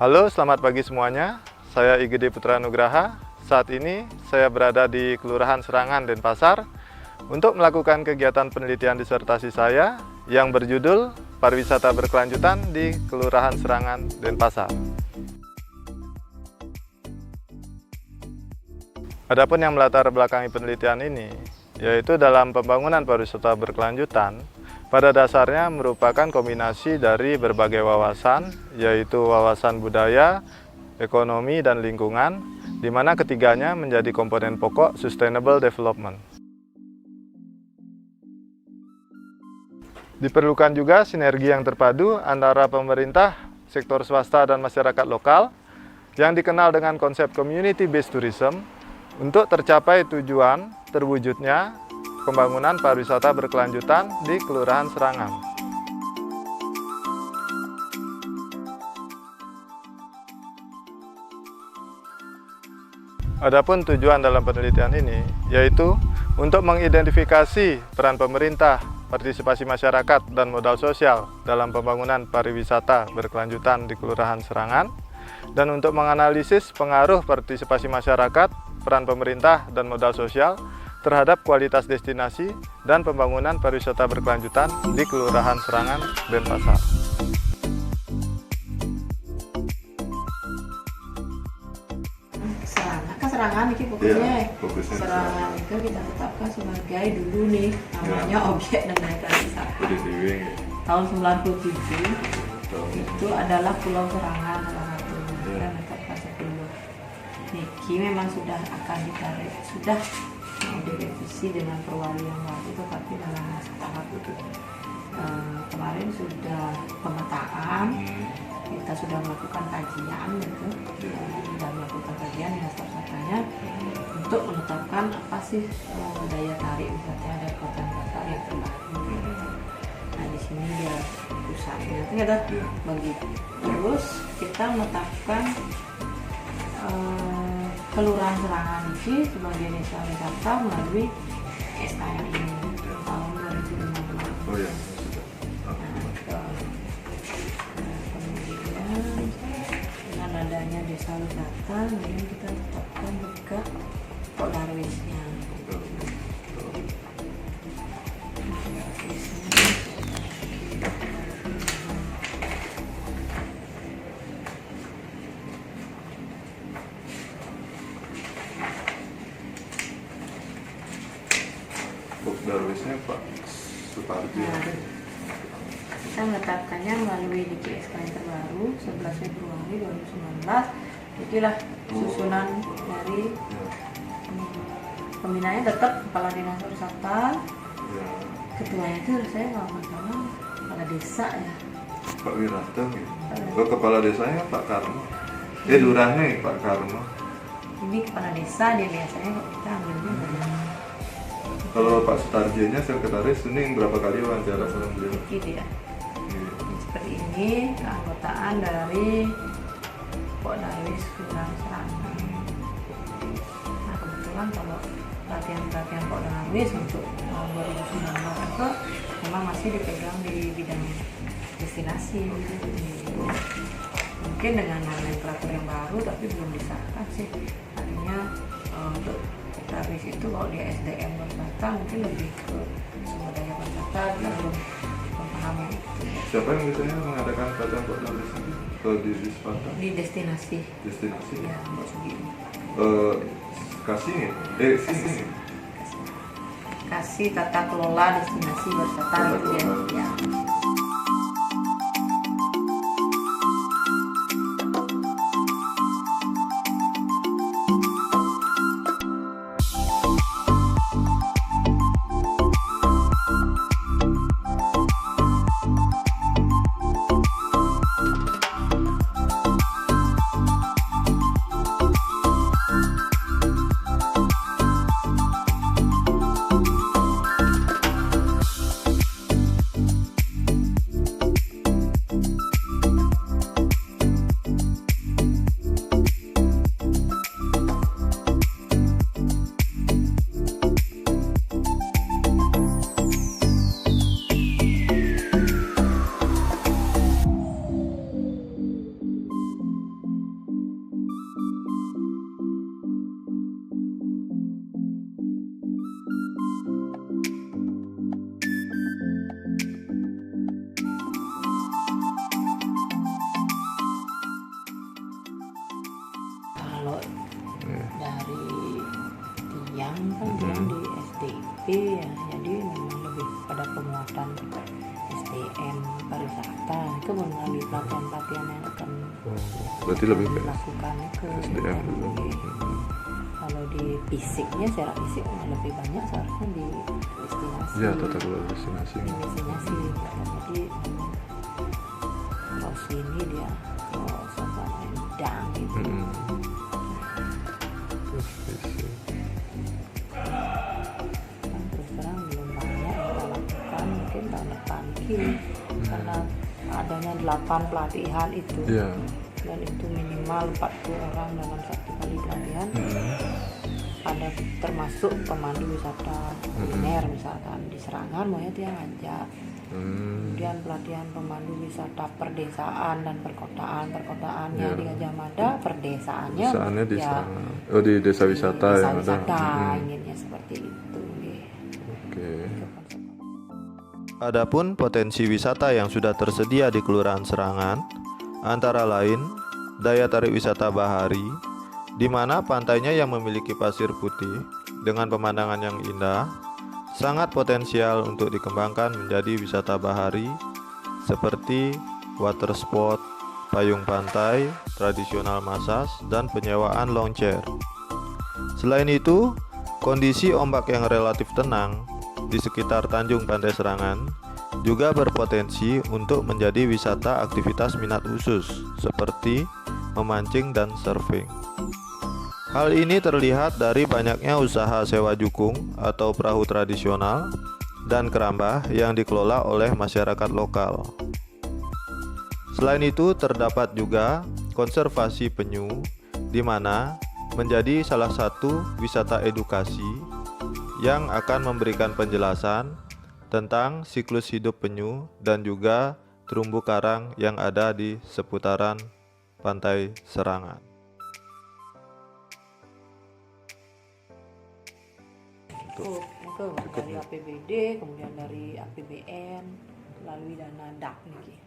Halo, selamat pagi semuanya. Saya IGD Putra Nugraha. Saat ini saya berada di Kelurahan Serangan, Denpasar untuk melakukan kegiatan penelitian disertasi saya yang berjudul Pariwisata Berkelanjutan di Kelurahan Serangan, Denpasar. Adapun yang melatar belakangi penelitian ini, yaitu dalam pembangunan pariwisata berkelanjutan, pada dasarnya merupakan kombinasi dari berbagai wawasan, yaitu wawasan budaya, ekonomi, dan lingkungan, di mana ketiganya menjadi komponen pokok sustainable development. Diperlukan juga sinergi yang terpadu antara pemerintah, sektor swasta, dan masyarakat lokal, yang dikenal dengan konsep community-based tourism, untuk tercapai tujuan terwujudnya pembangunan pariwisata berkelanjutan di Kelurahan Serangan. Adapun tujuan dalam penelitian ini yaitu untuk mengidentifikasi peran pemerintah, partisipasi masyarakat, dan modal sosial dalam pembangunan pariwisata berkelanjutan di Kelurahan Serangan, dan untuk menganalisis pengaruh partisipasi masyarakat, peran pemerintah, dan modal sosial terhadap kualitas destinasi dan pembangunan pariwisata berkelanjutan di Kelurahan Serangan, Denpasar. Serangan ini pokoknya Serangan itu kita tetapkan sebagai dulu nih namanya objek dan daya tarik wisata. Tahun 97 itu adalah Pulau Serangan salah satu. Kita menetapkan 10. Niki memang sudah akan ditarik, sudah direvisi dengan perwali yang baru, tetapi dalam masa tahap kemarin sudah pemetaan, kita sudah melakukan kajian gitu, sudah melakukan kajian dengan staf-stafnya untuk menetapkan apa sih daya tarik wisata dan kota-kota yang terbaru. Nah di sini dia pusatnya, kita bagi terus kita menetapkan Kelurahan Serangan ini sebagai desa wisata melalui SKM ini tahun 2015. Oh ya. Kemudian dengan adanya desa wisata, kemudian kita tetapkan juga Pok Darwisnya. Pok Darwisnya Pak Supardi. Kita menetapkannya melalui DPSK yang terbaru 11 Februari 2019. Itulah susunan dari pembinaannya tetap Kepala Dinas Wisata. Ketuanya itu saya nggak salah kepala desa ya. Pak Wiranto. Kepala desanya Pak Karno. Lurahnya Pak Karno. Ini kepala desa dia biasanya kita ambilnya dari Kalau Pak Sutarjinya sekretaris, ini berapa kali wawancara sama beliau? gitu ya. Seperti ini keanggotaan dari Pok Darwis Kelurahan Serangan. Nah kebetulan kalau pelatihan Pok Darwis untuk tahun 2019 itu memang masih dipegang di bidang destinasi gitu. Mungkin dengan nomenklatur yang baru tapi belum disahkan sih. Artinya untuk Darwis itu kalau dia SDM berwisata mungkin lebih ke sumber daya berwisata, kita belum memahami itu. Siapa yang biasanya mengadakan pelatihan Pak Darwis ini? Kalau di Wisata? Di destinasi. Destinasi? Ya, Mbak Sugini. Kasih ya? Sini? Kasih tata kelola destinasi berwisata gitu ya. jadi memang lebih pada penguatan SDM pariwisata itu melalui pelatihan-pelatihan yang akan berarti lebih ke dilakukan ke SDM dulu. Kalau di fisiknya secara fisik lebih banyak seharusnya di destinasi. Ya, tata kelola destinasi. Di destinasi. Jadi kalau sini dia kalau suasana Endang gitu. Terus fisik. Kan terus terang belum banyak yang kita lakukan, mungkin tahun depan karena adanya 8 pelatihan itu. Iya. Dan itu minimal 40 orang dalam satu kali pelatihan. Ada termasuk pemandu wisata kuliner misalkan di Serangan maunya dia ngajak. Kemudian pelatihan pemandu wisata perdesaan dan perkotaannya di Gajah Mada, perdesaannya Desaannya di ya sana. Oh, di desa wisata desa yang ada. wisata inginnya seperti itu. Oke. Adapun potensi wisata yang sudah tersedia di Kelurahan Serangan antara lain daya tarik wisata bahari, di mana pantainya yang memiliki pasir putih dengan pemandangan yang indah sangat potensial untuk dikembangkan menjadi wisata bahari seperti water sport, payung pantai, tradisional massage, dan penyewaan lawn chair. Selain itu, kondisi ombak yang relatif tenang di sekitar Tanjung Pantai Serangan juga berpotensi untuk menjadi wisata aktivitas minat khusus seperti memancing dan surfing. Hal ini terlihat dari banyaknya usaha sewa jukung atau perahu tradisional dan kerambah yang dikelola oleh masyarakat lokal. Selain itu, terdapat juga konservasi penyu, di mana menjadi salah satu wisata edukasi yang akan memberikan penjelasan tentang siklus hidup penyu dan juga terumbu karang yang ada di seputaran Pantai Serangan. Itu dari APBD, kemudian dari APBN, melalui dana DAK nih.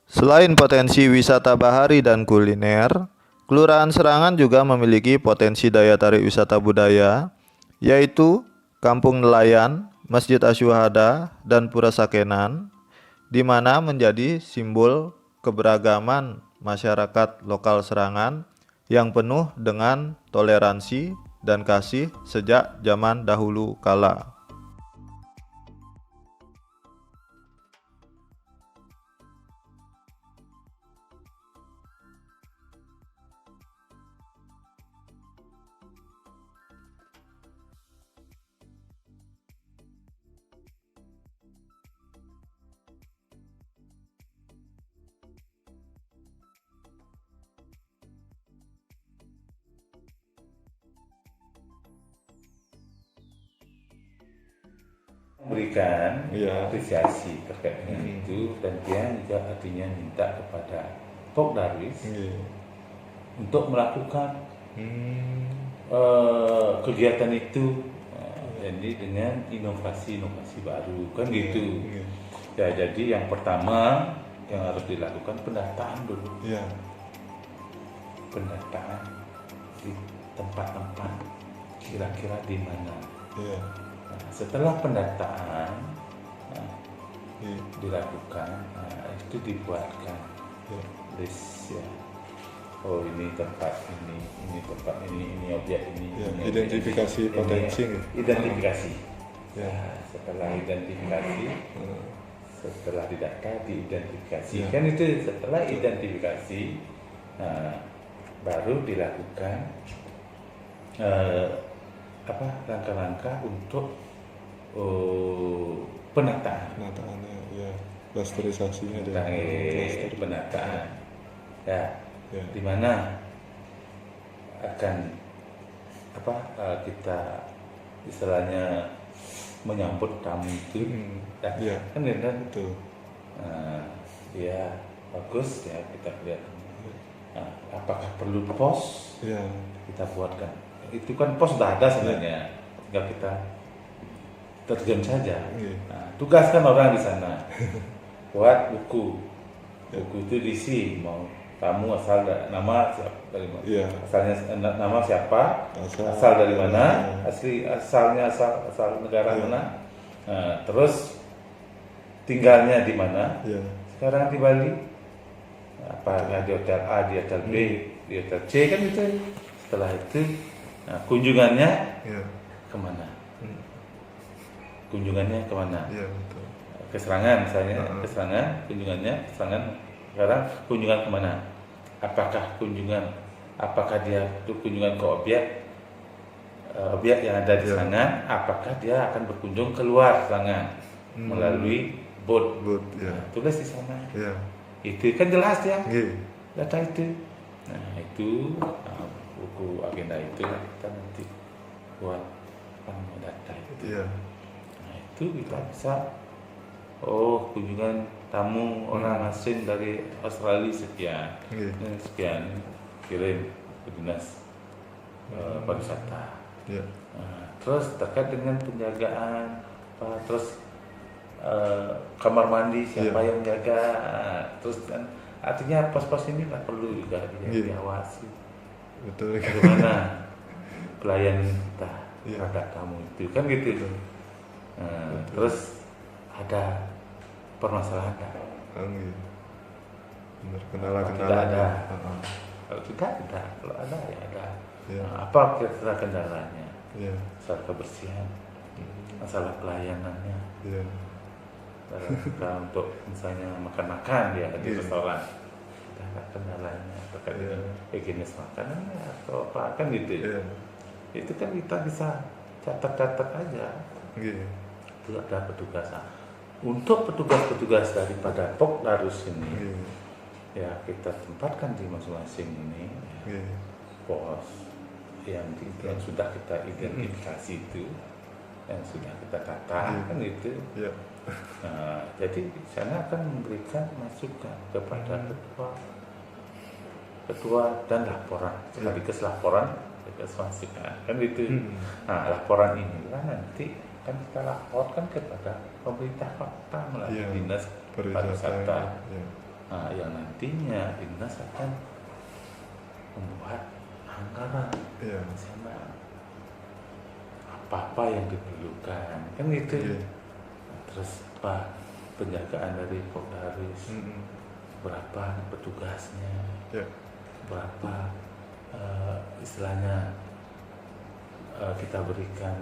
Selain potensi wisata bahari dan kuliner, Kelurahan Serangan juga memiliki potensi daya tarik wisata budaya, yaitu Kampung Nelayan, Masjid Asyuhada, dan Pura Sakenan, di mana menjadi simbol keberagaman masyarakat lokal Serangan yang penuh dengan toleransi dan kasih sejak zaman dahulu kala. Memberikan Iya. apresiasi terkait dengan itu, dan dia juga artinya minta kepada Pok Darwis untuk melakukan kegiatan itu, jadi dengan inovasi-inovasi baru kan gitu. Ya, jadi yang pertama yang harus dilakukan pendataan dulu. Pendataan di tempat-tempat kira-kira di mana. Nah, setelah pendataan dilakukan, itu dibuatkan list ya. Oh, ini tempat ini tempat ini objek ini. Ini identifikasi objek potensi. Identifikasi. Ya, setelah identifikasi, setelah didata diidentifikasi. Kan itu setelah identifikasi, baru dilakukan langkah-langkah untuk penataan. Penataannya, ya, klasterisasinya Tentang penataan, ya, di mana akan kita istilahnya menyambut tamu itu, kan betul. Ya bagus ya, kita lihat. Apakah perlu pos? Kita buatkan. Itu kan pos sudah ada sebenarnya, tinggal kita terjun saja. Tugaskan orang di sana buat buku itu diisi, mau kamu asal nama dari mana, asalnya nama siapa, asal dari mana, asalnya asal negara mana, Nah, terus tinggalnya di mana? Ya. Sekarang di Bali. Apakah di hotel A, di hotel B, di hotel C kan gitu. Setelah itu, nah, kunjungannya Ya. kemana? Kunjungannya kemana? Iya, betul. Keserangan misalnya, keserangan, kunjungannya, keserangan. Sekarang kunjungan kemana? Apakah dia kunjungan ke objek yang ada di serangan? Apakah dia akan berkunjung keluar serangan melalui boat? Ya. Nah, tulis di sana. Ya. Itu kan jelas ya, Nggih. data itu. Nah itu buku agenda itu kita nanti buat data itu. Iya. Nah itu kita bisa, kunjungan tamu orang asing dari Australia sekian, sekian kirim ke dinas pariwisata. Iya. Nah, terus terkait dengan penjagaan, terus kamar mandi siapa yang jaga, terus kan artinya pos-pos ini nggak perlu juga diawasi. Betul. Bagaimana pelayanan kita terhadap tamu itu kan gitu. Nah, terus ada permasalahan nggak? Benar, Tidak kendala-kendala. ada. Kalau tidak ada, kalau ada ya ada. Nah, apa kira-kira kendalanya? Masalah kebersihan, masalah pelayanannya. Kita untuk misalnya makan-makan ya di restoran, kita ada kendalanya terkait dengan higienis makanannya atau apa kan gitu. Itu kan kita bisa catat-catat aja. Itu ada petugas. Untuk petugas-petugas daripada Pokdarus ini, ya kita tempatkan di masing-masing ini pos yang sudah kita identifikasi itu, yang sudah kita tata kan gitu. Nah, jadi sana akan memberikan masukan kepada ketua dan laporan, sekaligus laporan masukan kan gitu. Nah, laporan inilah nanti kan kita laporkan kepada pemerintah kota melalui dinas pariwisata. Nah, yang nantinya dinas akan membuat anggaran di sana, apa yang diperlukan kan gitu. Terus penjagaan dari Pokdarus, berapa petugasnya, berapa istilahnya kita berikan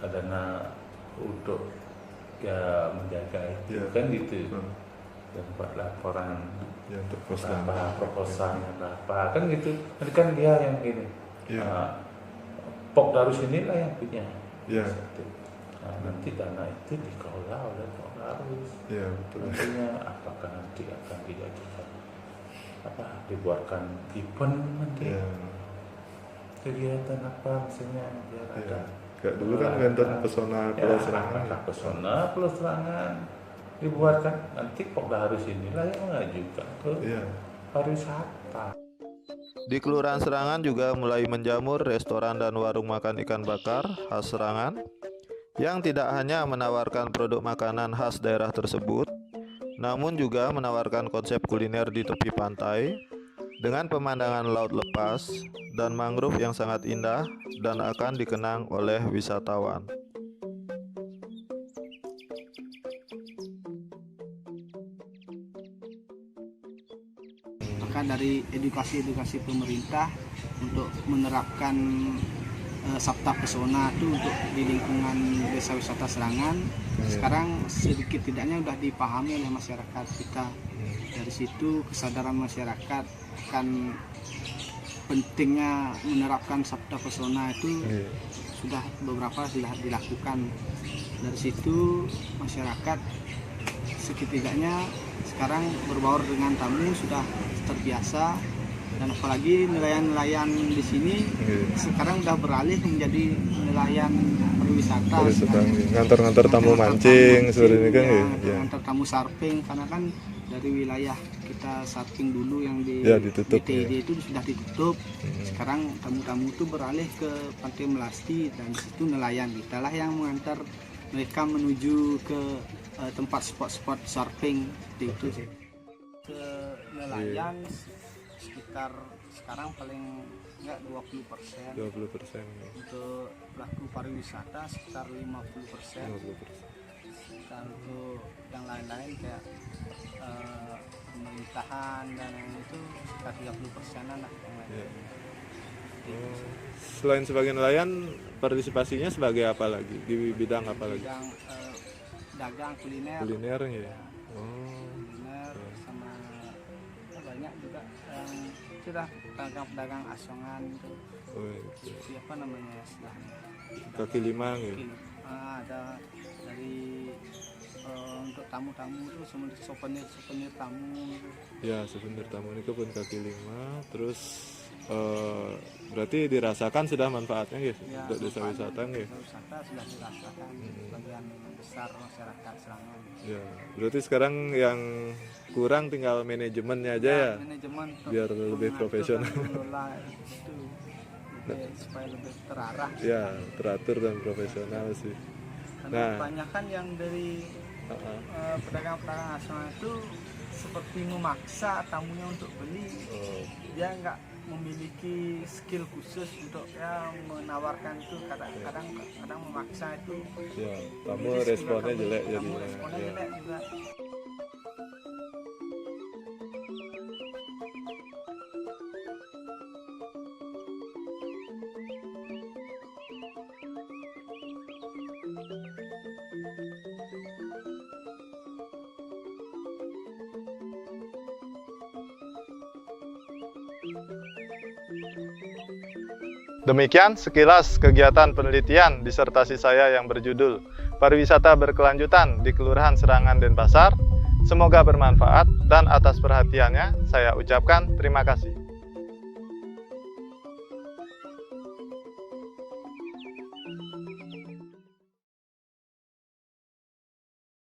dana untuk menjaga itu kan gitu. Dan buat laporan untuk berapa proposalnya berapa kan gitu. Nanti kan dia yang gini, Pokdarus inilah yang punya. Nah, nanti dana itu dikelola oleh Pokdarus. Nantinya apakah nanti akan dijadikan dibuatkan event nanti, kegiatan apa misalnya biar ada. Kayak dulu kan nonton pesona Pulau Serangan. Pesona Pulau Serangan dibuatkan, nanti Pokdarus inilah yang mengajukan ke pariwisata. Di Kelurahan Serangan juga mulai menjamur restoran dan warung makan ikan bakar khas Serangan, yang tidak hanya menawarkan produk makanan khas daerah tersebut, namun juga menawarkan konsep kuliner di tepi pantai dengan pemandangan laut lepas dan mangrove yang sangat indah dan akan dikenang oleh wisatawan. Maka dari edukasi pemerintah untuk menerapkan Sabta Pesona itu untuk di lingkungan desa wisata Serangan, sekarang sedikit tidaknya sudah dipahami oleh masyarakat kita. Dari situ kesadaran masyarakat akan pentingnya menerapkan Sabta Pesona itu sudah dilakukan. Dari situ masyarakat setidaknya sekarang berbaur dengan tamu sudah terbiasa. Dan apalagi nelayan-nelayan di sini sekarang udah beralih menjadi nelayan pariwisata. Ngantar-ngantar tamu mancing seperti ini kan ngantar tamu sarping, karena kan dari wilayah kita sarping dulu yang di ditutup, BTD itu sudah ditutup. Sekarang tamu-tamu itu beralih ke Pantai Melasti dan situ nelayan kita lah yang mengantar mereka menuju ke tempat spot-spot surfing itu. Ke nelayan sekitar sekarang paling enggak 20%. 20%. Untuk pelaku pariwisata sekitar 50%. 50%. Dan untuk yang lain-lain kayak pemerintahan dan lain itu sekitar 30%-an lah yang lain. Ya. Selain sebagai nelayan, partisipasinya sebagai apa lagi? Di bidang apa lagi? Bidang dagang kuliner. Kuliner ya. Oh. Kuliner sama banyak juga yang sudah pedagang asongan gitu. Oh, itu. Siapa namanya istilahnya? Kaki lima gitu. Ada dari untuk tamu-tamu itu seperti souvenir tamu gitu. Ya, souvenir tamu ini pun kaki lima. Terus berarti dirasakan sudah manfaatnya guys Ya, untuk desa wisata gitu. Desa wisata sudah dirasakan sebagian besar masyarakat Serangan. Ya, berarti sekarang yang kurang tinggal manajemennya aja ya. Manajemen Biar lebih mengatur profesional. dan mengelola itu supaya lebih terarah. Ya, teratur dan profesional sih. Karena Nah. kebanyakan yang dari pedagang-pedagang asongan itu seperti memaksa tamunya untuk beli. Oh, Dia nggak memiliki skill khusus untuk ya menawarkan itu, kadang memaksa itu. ya, tamu Jadi responnya tamu- jelek tamu jadinya. responnya Ya. jelek juga. Demikian sekilas kegiatan penelitian disertasi saya yang berjudul Pariwisata Berkelanjutan di Kelurahan Serangan Denpasar. Semoga bermanfaat dan atas perhatiannya saya ucapkan terima kasih.